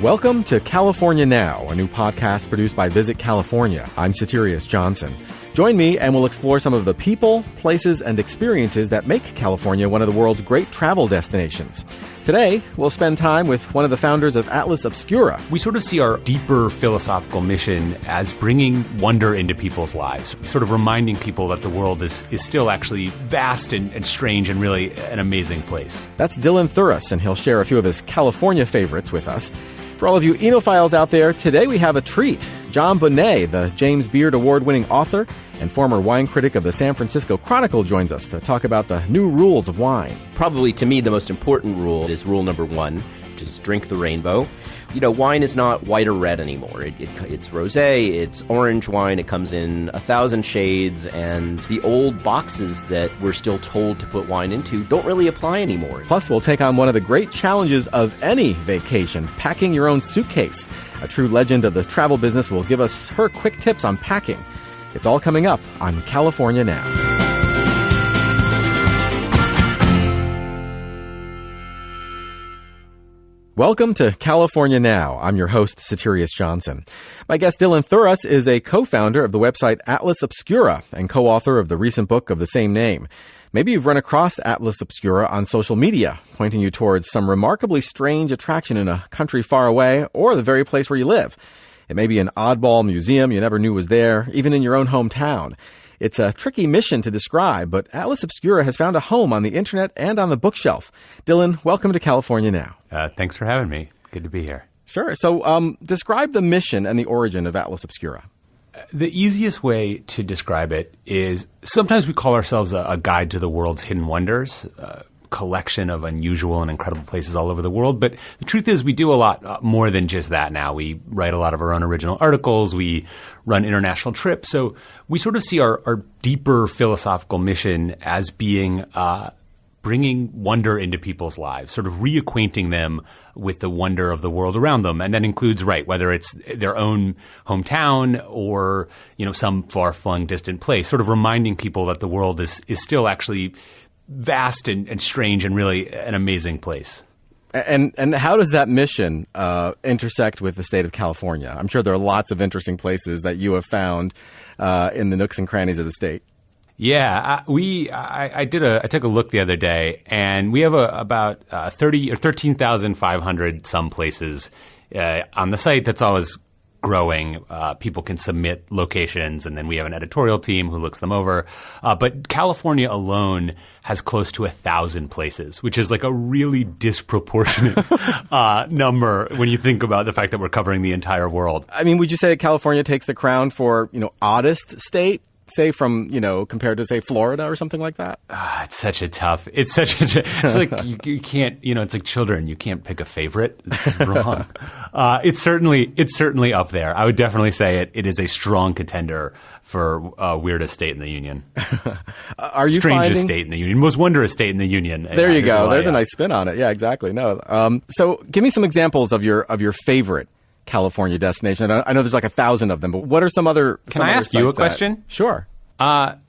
Welcome to California Now, a new podcast produced by Visit California. I'm Satirius Johnson. Join me and we'll explore some of the people, places, and experiences that make California one of the world's great travel destinations. Today, we'll spend time with one of the founders of Atlas Obscura. We sort of see our deeper philosophical mission as bringing wonder into people's lives, sort of reminding people that the world is still actually vast and strange and really an amazing place. That's Dylan Thuras, and he'll share a few of his California favorites with us. For all of you Enophiles out there, today we have a treat. Jon Bonné, the James Beard Award-winning author and former wine critic of the San Francisco Chronicle, joins us to talk about the new rules of wine. Probably, to me, the most important rule is rule number one, which is drink the rainbow. You know, wine is not white or red anymore. It's rosé, it's orange wine, it comes in 1,000 shades, and the old boxes that we're still told to put wine into don't really apply anymore. Plus, we'll take on one of the great challenges of any vacation, packing your own suitcase. A true legend of the travel business will give us her quick tips on packing. It's all coming up on California Now. Welcome to California Now. I'm your host, Satirius Johnson. My guest, Dylan Thuras, is a co-founder of the website Atlas Obscura and co-author of the recent book of the same name. Maybe you've run across Atlas Obscura on social media, pointing you towards some remarkably strange attraction in a country far away or the very place where you live. It may be an oddball museum you never knew was there, even in your own hometown. It's a tricky mission to describe, but Atlas Obscura has found a home on the internet and on the bookshelf. Dylan, welcome to California Now. Thanks for having me. Good to be here. Sure. So describe the mission and the origin of Atlas Obscura. The easiest way to describe it is sometimes we call ourselves a guide to the world's hidden wonders, collection of unusual and incredible places all over the world. But the truth is we do a lot more than just that now. We write a lot of our own original articles. We run international trips. So we sort of see our deeper philosophical mission as being bringing wonder into people's lives, sort of reacquainting them with the wonder of the world around them. And that includes, whether it's their own hometown or, some far-flung distant place, sort of reminding people that the world is still actually vast and strange and really an amazing place. And how does that mission intersect with the state of California? I'm sure there are lots of interesting places that you have found in the nooks and crannies of the state. Yeah, I took a look the other day, and we have about 30 or 13,500 some places on the site. That's always growing. People can submit locations, and then we have an editorial team who looks them over. But California alone has close to 1,000 places, which is like a really disproportionate number when you think about the fact that we're covering the entire world. I mean, would you say that California takes the crown for, oddest state? Say from, compared to, say, Florida or something like that? It's like you can't, it's like children. You can't pick a favorite. It's wrong. It's certainly up there. I would definitely say it is a strong contender for weirdest state in the union. Are you Strangest state in the union, most wondrous state in the union. There you go. There's a nice spin on it. Yeah, exactly. No. So give me some examples of your favorite California destination. I know there's like 1,000 of them, but what are some other? Can I ask you a question? Sure.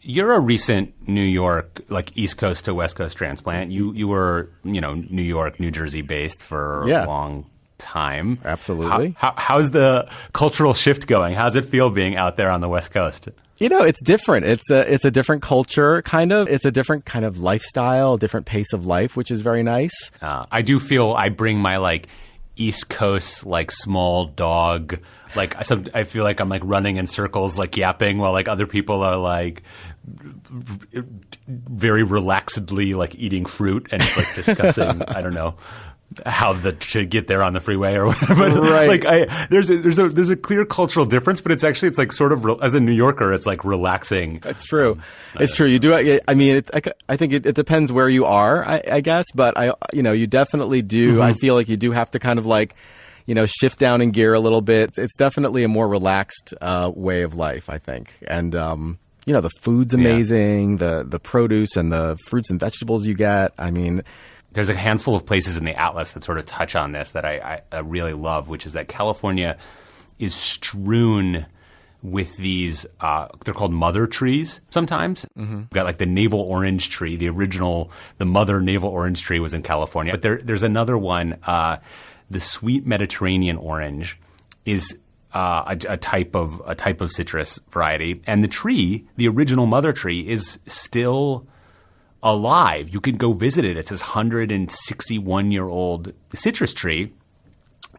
You're a recent New York, like East Coast to West Coast transplant. You were, New York, New Jersey based for a long time. Absolutely. How's the cultural shift going? How's it feel being out there on the West Coast? It's different. It's a different culture, kind of. It's a different kind of lifestyle, different pace of life, which is very nice. I do feel I bring my East Coast, small dog, I feel like I'm running in circles, yapping while other people are very relaxedly eating fruit and discussing, I don't know, how to get there on the freeway or whatever. But right. There's a clear cultural difference, but it's actually sort of as a New Yorker, it's relaxing. That's true. It's true. You do. I mean, I think it depends where you are, I guess, but you definitely do. Mm-hmm. I feel like you do have to kind of shift down in gear a little bit. It's definitely a more relaxed way of life, I think. And the food's amazing. Yeah. The produce and the fruits and vegetables you get. I mean, there's a handful of places in the Atlas that sort of touch on this that I really love, which is that California is strewn with these, they're called mother trees sometimes. Mm-hmm. We've got the navel orange tree. The mother navel orange tree was in California. But there's another one the sweet Mediterranean orange is a type of citrus variety, and the tree, the original mother tree, is still alive. You can go visit it. It's this 161-year-old citrus tree.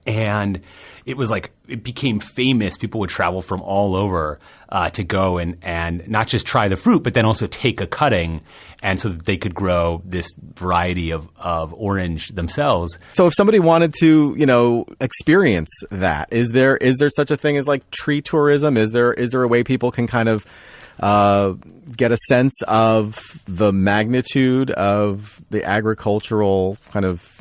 And it became famous. People would travel from all over to go and not just try the fruit, but then also take a cutting, and so that they could grow this variety of orange themselves. So if somebody wanted to, experience that, is there such a thing as like tree tourism? Is there a way people can kind of get a sense of the magnitude of the agricultural kind of,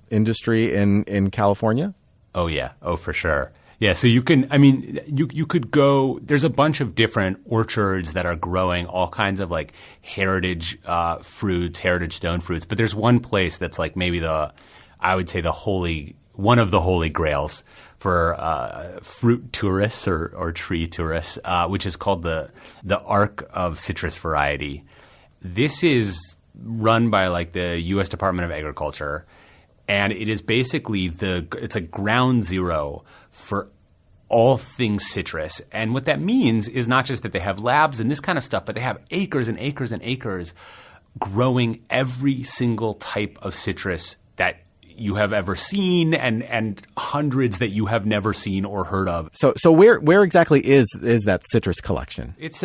industry in California? Oh, yeah. Oh, for sure. Yeah. So you could go, there's a bunch of different orchards that are growing all kinds of like heritage fruits, heritage stone fruits. But there's one place that's like maybe one of the holy grails for fruit tourists or tree tourists, which is called the Arc of Citrus Variety. This is run by like the U.S. Department of Agriculture, and it is basically it's a ground zero for all things citrus. And what that means is not just that they have labs and this kind of stuff, but they have acres and acres and acres growing every single type of citrus that you have ever seen, and hundreds that you have never seen or heard of. So where exactly is that citrus collection? It's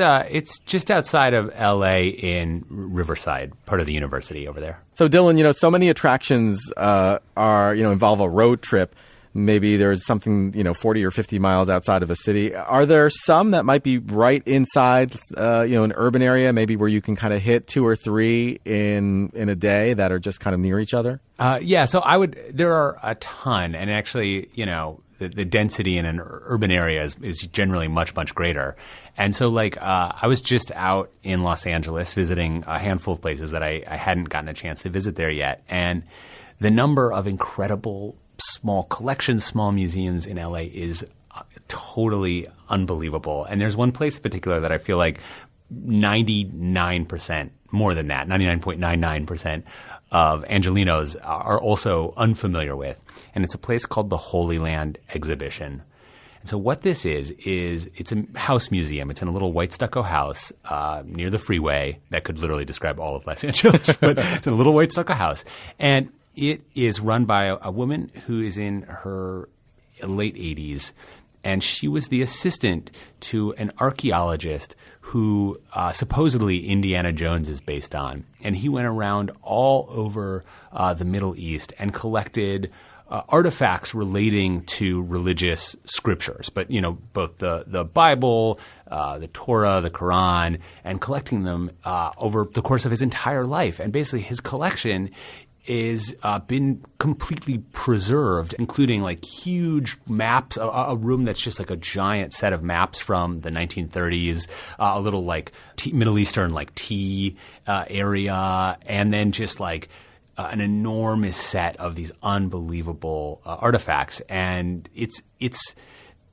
just outside of LA in Riverside, part of the university over there. So Dylan, so many attractions involve a road trip. Maybe there's something 40 or 50 miles outside of a city. Are there some that might be right inside an urban area, maybe where you can kind of hit 2 or 3 in a day that are just kind of near each other? Yeah, so there are a ton, and actually, the density in an urban area is generally much, much greater. And so I was just out in Los Angeles visiting a handful of places that I hadn't gotten a chance to visit there yet. And the number of incredible small collections, small museums in LA is totally unbelievable. And there's one place in particular that I feel like 99%, more than that, 99.99% of Angelenos are also unfamiliar with. And it's a place called the Holy Land Exhibition. And so what this is it's a house museum. It's in a little white stucco house near the freeway. That could literally describe all of Los Angeles, but it's in a little white stucco house. And it is run by a woman who is in her late 80s, and she was the assistant to an archaeologist who supposedly Indiana Jones is based on. And he went around all over the Middle East and collected artifacts relating to religious scriptures, but both the Bible, the Torah, the Quran, and collecting them over the course of his entire life. And basically his collection is been completely preserved, including like huge maps, a room that's just like a giant set of maps from the 1930s, a little like Middle Eastern like tea area, and then just like an enormous set of these unbelievable artifacts. And it's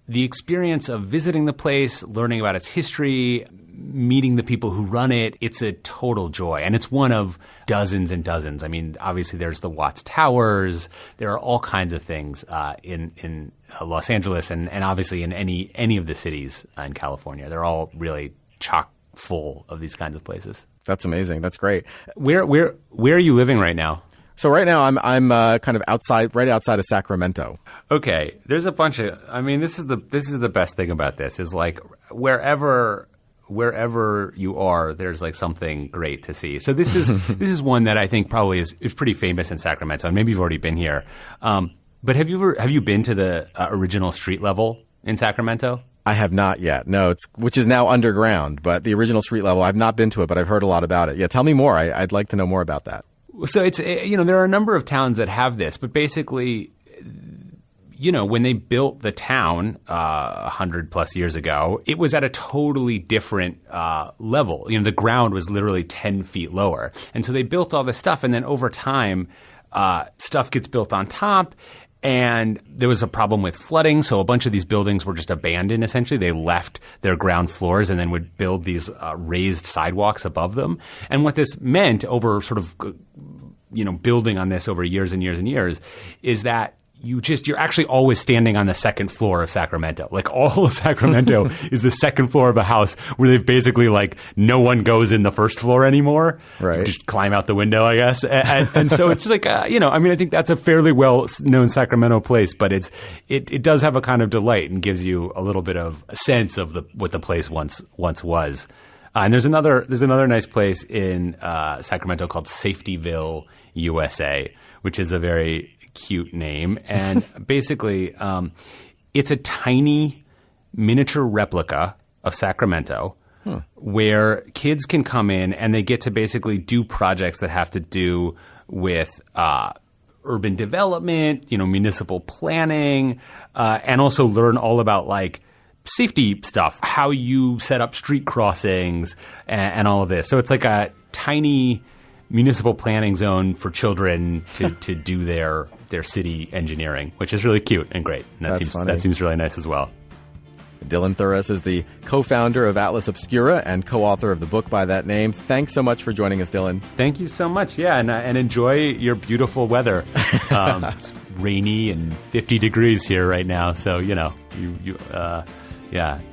the experience of visiting the place, learning about its history, meeting the people who run it. It's a total joy. And it's one of dozens and dozens. I mean, obviously there's the Watts Towers. There are all kinds of things in Los Angeles and obviously in any of the cities in California. They're all really chock full of these kinds of places. That's amazing. That's great. Where are you living right now? So right now I'm kind of right outside of Sacramento. Okay. There's a bunch of, this is the best thing about this is like wherever you are, there's like something great to see. So this is one that I think probably is pretty famous in Sacramento, and maybe you've already been here. But have you been to the original street level in Sacramento? I have not yet. No, which is now underground, but the original street level, I've not been to it, but I've heard a lot about it. Yeah, tell me more. I'd like to know more about that. So it's there are a number of towns that have this, but basically, when they built the town 100 plus years ago, it was at a totally different level. The ground was literally 10 feet lower. And so they built all this stuff. And then over time, stuff gets built on top. And there was a problem with flooding. So a bunch of these buildings were just abandoned, essentially. They left their ground floors and then would build these raised sidewalks above them. And what this meant over sort of, building on this over years and years and years is that you're actually always standing on the second floor of Sacramento. Like all of Sacramento is the second floor of a house where they've basically like no one goes in the first floor anymore. Right. You just climb out the window, I guess. And so it's like, I mean, I think that's a fairly well known Sacramento place, but it does have a kind of delight and gives you a little bit of a sense of what the place once was. And there's another nice place in Sacramento called Safetyville, USA, which is a very cute name. And basically, it's a tiny miniature replica of Sacramento where kids can come in and they get to basically do projects that have to do with urban development, municipal planning, and also learn all about like safety stuff, how you set up street crossings and all of this. So it's like a tiny municipal planning zone for children to do their city engineering, which is really cute and great. And that seems really nice as well. Dylan Thuras is the co-founder of Atlas Obscura and co-author of the book by that name. Thanks so much for joining us, Dylan. Thank you so much. Yeah, and enjoy your beautiful weather. It's rainy and 50 degrees here right now, so yeah,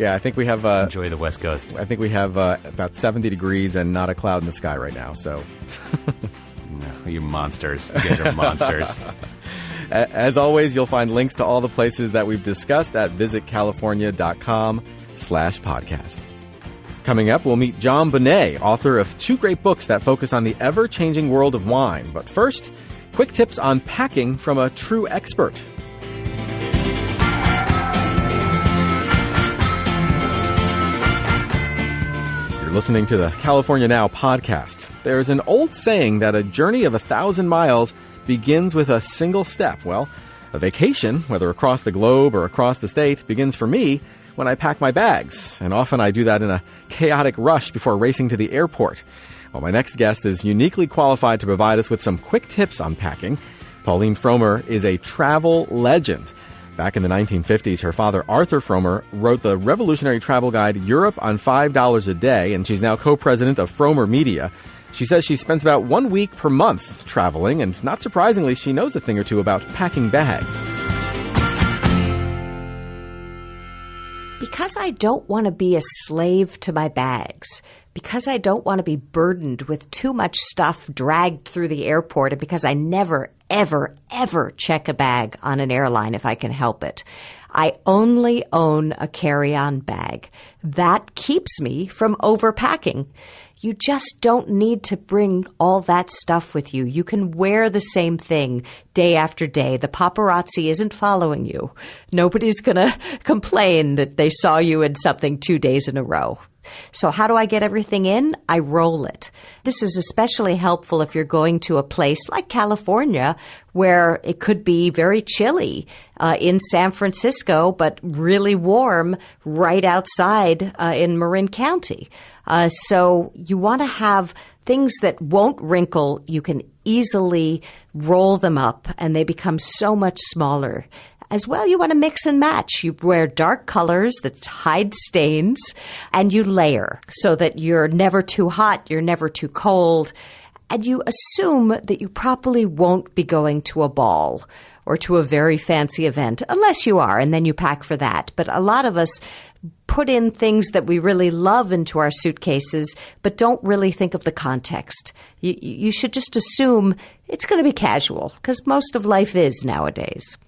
I think we have enjoy the West Coast. I think we have about 70 degrees and not a cloud in the sky right now. So, you monsters! You guys are monsters. As always, you'll find links to all the places that we've discussed at visitcalifornia.com/podcast. Coming up, we'll meet Jon Benet, author of 2 great books that focus on the ever-changing world of wine. But first, quick tips on packing from a true expert. Listening to the California Now podcast. There's an old saying that a journey of 1,000 miles begins with a single step. Well, a vacation, whether across the globe or across the state, begins for me when I pack my bags. And often I do that in a chaotic rush before racing to the airport. Well, my next guest is uniquely qualified to provide us with some quick tips on packing. Pauline Frommer is a travel legend. Back in the 1950s, her father, Arthur Fromer, wrote the revolutionary travel guide Europe on $5 a Day, and she's now co-president of Frommer Media. She says she spends about 1 week per month traveling, and not surprisingly, she knows a thing or two about packing bags. Because I don't want to be a slave to my bags, because I don't want to be burdened with too much stuff dragged through the airport, and because I never, ever, ever check a bag on an airline if I can help it, I only own a carry-on bag. That keeps me from overpacking. You just don't need to bring all that stuff with you. You can wear the same thing day after day. The paparazzi isn't following you. Nobody's going to complain that they saw you in something 2 days in a row. So how do I get everything in? I roll it. This is especially helpful if you're going to a place like California where it could be very chilly in San Francisco, but really warm right outside in Marin County. So you want to have things that won't wrinkle. You can easily roll them up and they become so much smaller. As well, you want to mix and match. You wear dark colors that hide stains, and you layer so that you're never too hot, you're never too cold, and you assume that you probably won't be going to a ball or to a very fancy event, unless you are, and then you pack for that. But a lot of us put in things that we really love into our suitcases, but don't really think of the context. You should just assume it's going to be casual, because most of life is nowadays.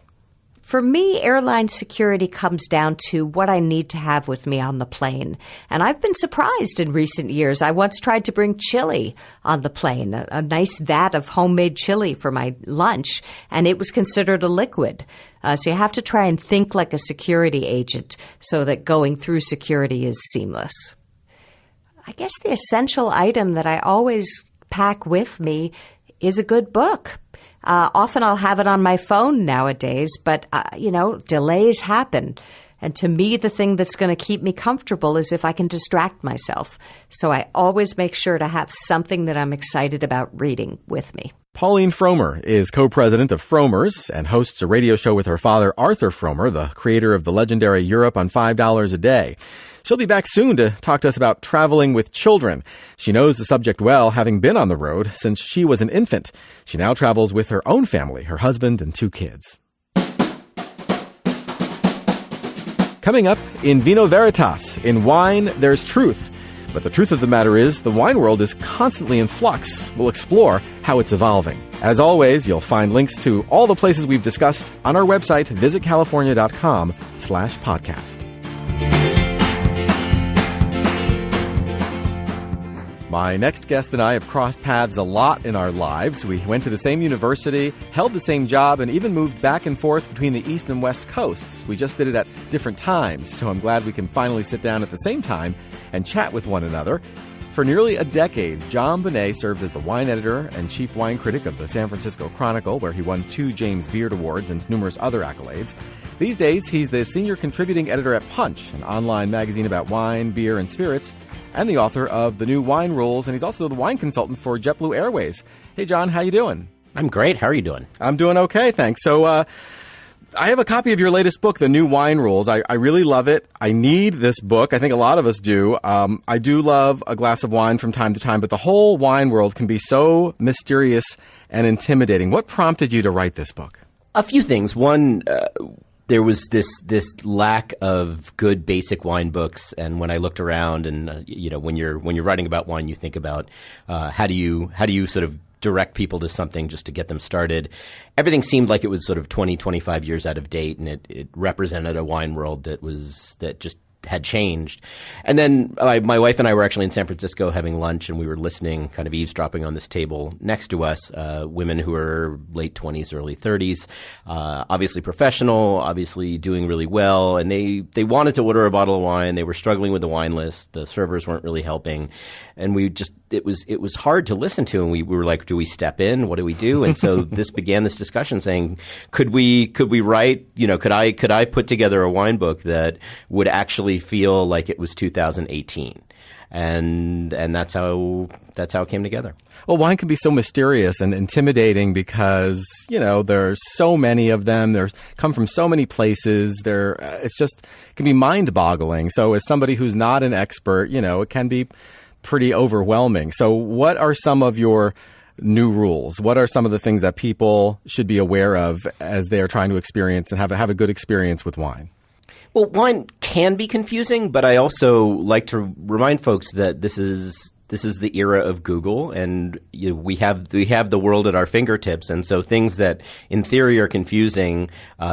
For me, airline security comes down to what I need to have with me on the plane. And I've been surprised in recent years. I once tried to bring chili on the plane, a nice vat of homemade chili for my lunch, and it was considered a liquid. So you have to try and think like a security agent so that going through security is seamless. I guess the essential item that I always pack with me is a good book. Often I'll have it on my phone nowadays, but, delays happen. And to me, the thing that's going to keep me comfortable is if I can distract myself. So I always make sure to have something that I'm excited about reading with me. Pauline Frommer is co-president of Frommer's and hosts a radio show with her father, Arthur Fromer, the creator of the legendary Europe on $5 a Day. She'll be back soon to talk to us about traveling with children. She knows the subject well, having been on the road since she was an infant. She now travels with her own family, her husband and 2 kids. Coming up, in Vino Veritas, in wine, there's truth. But the truth of the matter is, the wine world is constantly in flux. We'll explore how it's evolving. As always, you'll find links to all the places we've discussed on our website, visitcalifornia.com/podcast. My next guest and I have crossed paths a lot in our lives. We went to the same university, held the same job, and even moved back and forth between the East and West coasts. We just did it at different times, so I'm glad we can finally sit down at the same time and chat with one another. For nearly a decade, Jon Benet served as the wine editor and chief wine critic of the San Francisco Chronicle, where he won 2 James Beard Awards and numerous other accolades. These days, he's the senior contributing editor at Punch, an online magazine about wine, beer, and spirits, and the author of the new wine rules, and he's also the wine consultant for JetBlue Airways. Hey, Jon, how you doing? I'm great. How are you doing? I'm doing okay, thanks. So I have a copy of your latest book, The New Wine Rules. I really love it. I need this book. I think a lot of us do. I do love a glass of wine from time to time, but the whole wine world can be so mysterious and intimidating. What prompted you to write this book? A few things. One, there was this lack of good basic wine books, and when I looked around, and when you're writing about wine, you think about how do you sort of direct people to something just to get them started. Everything seemed like it was sort of 20, 25 years out of date, and it represented a wine world that just had changed. And then my wife and I were actually in San Francisco having lunch, and we were listening, kind of eavesdropping on this table next to us, women who were late 20s, early 30s, obviously professional, obviously doing really well, and they wanted to order a bottle of wine. They were struggling with the wine list. The servers weren't really helping. And it was hard to listen to, and we were like, do we step in? What do we do? And so this began this discussion saying, could we write, could I put together a wine book that would actually feel like it was 2018? And that's how it came together. Well, wine can be so mysterious and intimidating because, there's so many of them. They come from so many places. It can be mind-boggling. So as somebody who's not an expert, it can be pretty overwhelming. So what are some of your new rules? What are some of the things that people should be aware of as they are trying to experience and have a good experience with wine? Well, wine can be confusing, but I also like to remind folks that this is the era of Google, and we have the world at our fingertips, and so things that in theory are confusing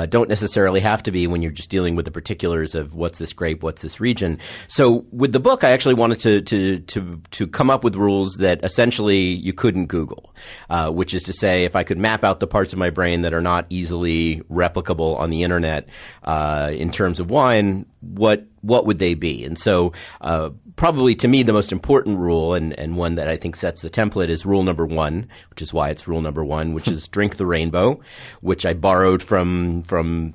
don't necessarily have to be when you're just dealing with the particulars of what's this grape, what's this region. So with the book, I actually wanted to come up with rules that essentially you couldn't Google, which is to say, if I could map out the parts of my brain that are not easily replicable on the internet in terms of wine, what would they be? And so probably to me the most important rule, and one that I think sets the template, is rule number 1, which is why it's rule number 1, which is drink the rainbow, which I borrowed from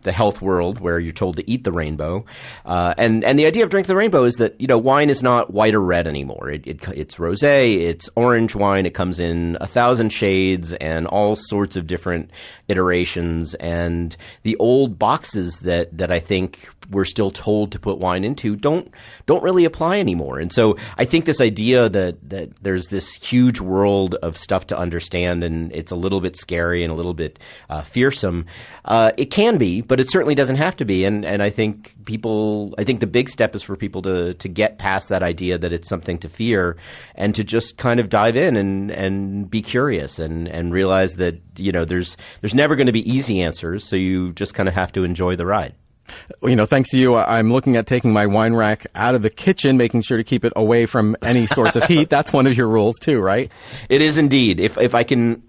the health world where you're told to eat the rainbow. And the idea of drink the rainbow is that, wine is not white or red anymore. It's rosé, it's orange wine. It comes in 1,000 shades and all sorts of different iterations. And the old boxes that I think we're still told to put wine into don't really apply anymore. And so I think this idea that there's this huge world of stuff to understand, and it's a little bit scary and a little bit fearsome, it can be, but it certainly doesn't have to be. And I think the big step is for people to get past that idea that it's something to fear, and to just kind of dive in and be curious and realize that there's never going to be easy answers, so you just kind of have to enjoy the ride. Thanks to you, I'm looking at taking my wine rack out of the kitchen, making sure to keep it away from any source of heat. That's one of your rules too, right? It is indeed. If I can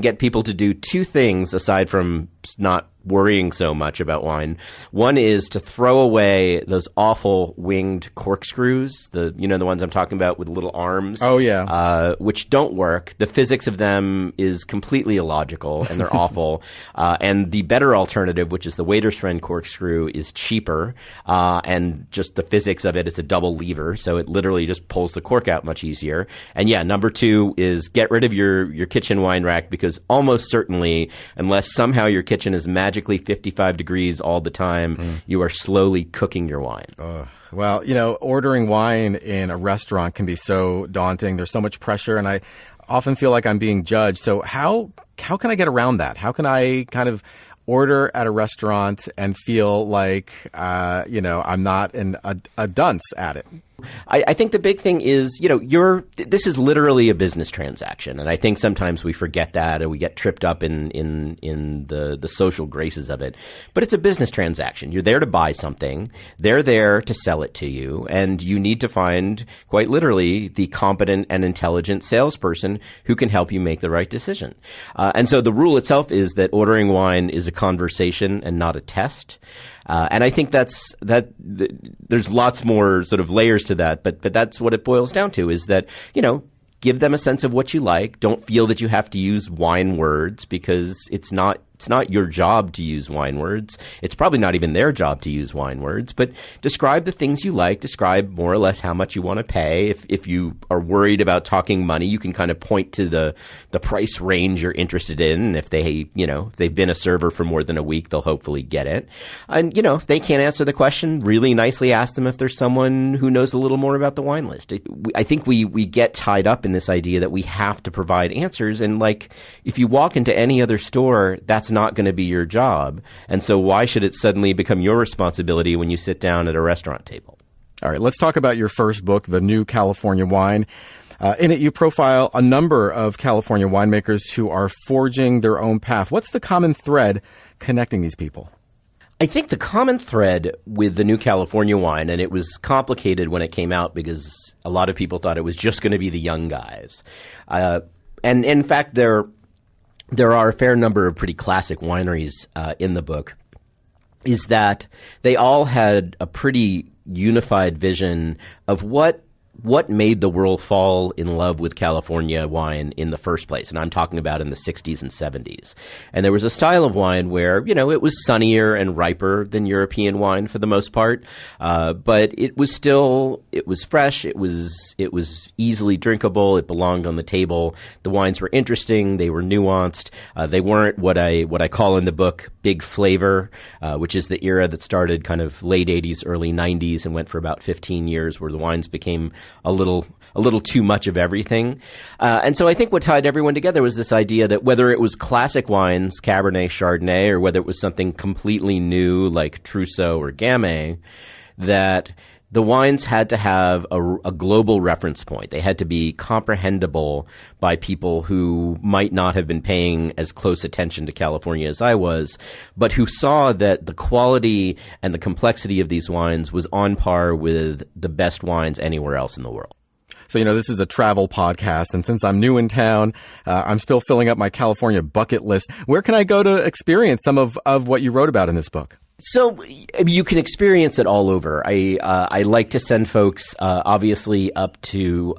get people to do 2 things aside from not worrying so much about wine. One is to throw away those awful winged corkscrews, the ones I'm talking about with little arms. Oh, yeah. Which don't work. The physics of them is completely illogical, and they're awful. And the better alternative, which is the waiter's friend corkscrew, is cheaper. And just the physics of it is a double lever, so it literally just pulls the cork out much easier. And yeah, number 2 is get rid of your kitchen wine rack, because almost certainly, unless somehow your kitchen is magically 55 degrees all the time, you are slowly cooking your wine. Well, ordering wine in a restaurant can be so daunting. There's so much pressure, and I often feel like I'm being judged. So how can I get around that? How can I kind of order at a restaurant and feel like, I'm not a dunce at it? I think the big thing is, this is literally a business transaction. And I think sometimes we forget that and we get tripped up in the social graces of it. But it's a business transaction. You're there to buy something. They're there to sell it to you. And you need to find, quite literally, the competent and intelligent salesperson who can help you make the right decision. And so the rule itself is that ordering wine is a conversation and not a test. And I think there's lots more sort of layers to that, but that's what it boils down to, is that, give them a sense of what you like. Don't feel that you have to use wine words, because it's not your job to use wine words. It's probably not even their job to use wine words, but describe the things you like, describe more or less how much you want to pay. If you are worried about talking money, you can kind of point to the price range you're interested in. If if they've been a server for more than a week, they'll hopefully get it. And, if they can't answer the question, really nicely ask them if there's someone who knows a little more about the wine list. I think we get tied up in this idea that we have to provide answers. And if you walk into any other store, that's not going to be your job. And so why should it suddenly become your responsibility when you sit down at a restaurant table? All right, let's talk about your first book, The New California Wine. In it, you profile a number of California winemakers who are forging their own path. What's the common thread connecting these people? I think the common thread with The New California Wine, and it was complicated when it came out because a lot of people thought it was just going to be the young guys. And in fact, there are a fair number of pretty classic wineries in the book, is that they all had a pretty unified vision of what made the world fall in love with California wine in the first place. And I'm talking about in the 60s and 70s. And there was a style of wine where, it was sunnier and riper than European wine for the most part. But it was fresh. It was easily drinkable. It belonged on the table. The wines were interesting. They were nuanced. They weren't what I call in the book big flavor, which is the era that started kind of late 80s, early 90s and went for about 15 years, where the wines became a little too much of everything. And so I think what tied everyone together was this idea that whether it was classic wines, Cabernet, Chardonnay, or whether it was something completely new like Trousseau or Gamay, that the wines had to have a global reference point. They had to be comprehensible by people who might not have been paying as close attention to California as I was, but who saw that the quality and the complexity of these wines was on par with the best wines anywhere else in the world. So, this is a travel podcast, and since I'm new in town, I'm still filling up my California bucket list. Where can I go to experience some of what you wrote about in this book? So you can experience it all over. I like to send folks obviously up to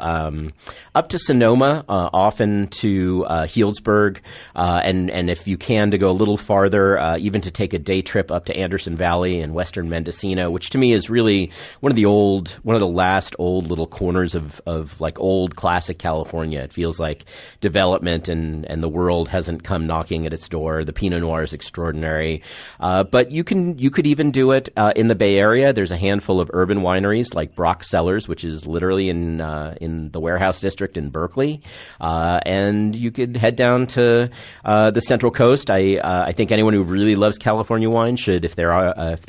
Sonoma, often to Healdsburg, and if you can, to go a little farther, even to take a day trip up to Anderson Valley and western Mendocino, which to me is really one of the last old little corners of like old classic California. It feels like development and the world hasn't come knocking at its door. The Pinot Noir is extraordinary, but you could even do it in the Bay Area. There's a handful of urban wineries like Brock Cellars, which is literally in the Warehouse District in Berkeley, and you could head down to the Central Coast. I think anyone who really loves California wine should, if they're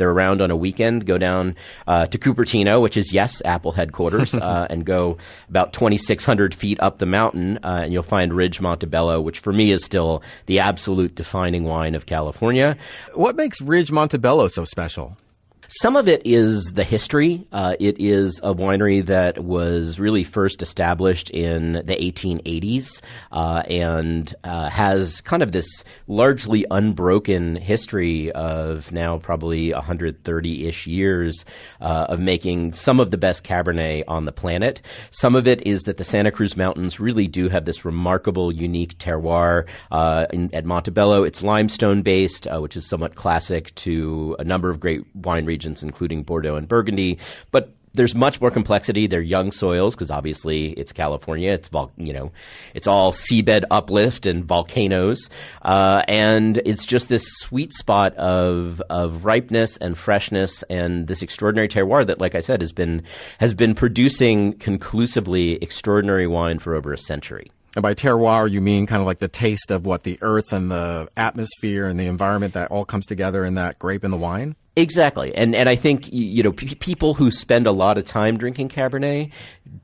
around on a weekend, go down to Cupertino, which is Apple headquarters, and go about 2,600 feet up the mountain, and you'll find Ridge Montebello, which for me is still the absolute defining wine of California. What makes Ridge Montebello so special? Some of it is the history. It is a winery that was really first established in the 1880s and has kind of this largely unbroken history of now probably 130-ish years of making some of the best Cabernet on the planet. Some of it is that the Santa Cruz Mountains really do have this remarkable, unique terroir. At Montebello, it's limestone-based, which is somewhat classic to a number of great wine regions, including Bordeaux and Burgundy, but there's much more complexity. They're young soils because obviously it's California. It's it's all seabed uplift and volcanoes, and it's just this sweet spot of ripeness and freshness and this extraordinary terroir that, like I said, has been producing conclusively extraordinary wine for over a century. And by terroir, you mean kind of like the taste of what the earth and the atmosphere and the environment that all comes together in that grape and the wine? Exactly. And I think, people who spend a lot of time drinking Cabernet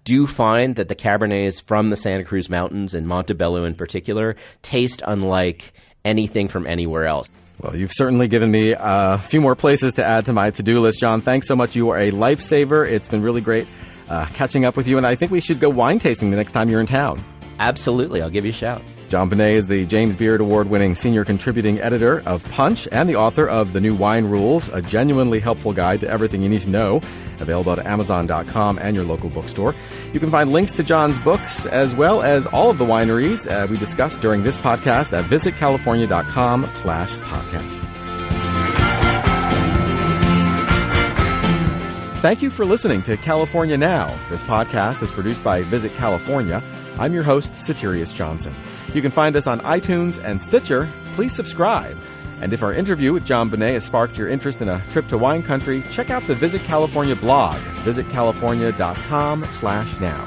do find that the Cabernets from the Santa Cruz Mountains and Montebello in particular taste unlike anything from anywhere else. Well, you've certainly given me a few more places to add to my to-do list, Jon. Thanks so much. You are a lifesaver. It's been really great catching up with you, and I think we should go wine tasting the next time you're in town. Absolutely. I'll give you a shout. Jon Benet is the James Beard Award-winning senior contributing editor of Punch and the author of The New Wine Rules, a genuinely helpful guide to everything you need to know, available at Amazon.com and your local bookstore. You can find links to Jon's books as well as all of the wineries we discussed during this podcast at visitcalifornia.com/podcast. Thank you for listening to California Now. This podcast is produced by Visit California. I'm your host, Satirius Johnson. You can find us on iTunes and Stitcher. Please subscribe. And if our interview with Jon Benet has sparked your interest in a trip to wine country, check out the Visit California blog, visitcalifornia.com/now.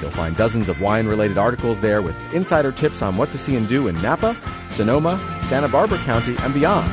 You'll find dozens of wine-related articles there with insider tips on what to see and do in Napa, Sonoma, Santa Barbara County, and beyond.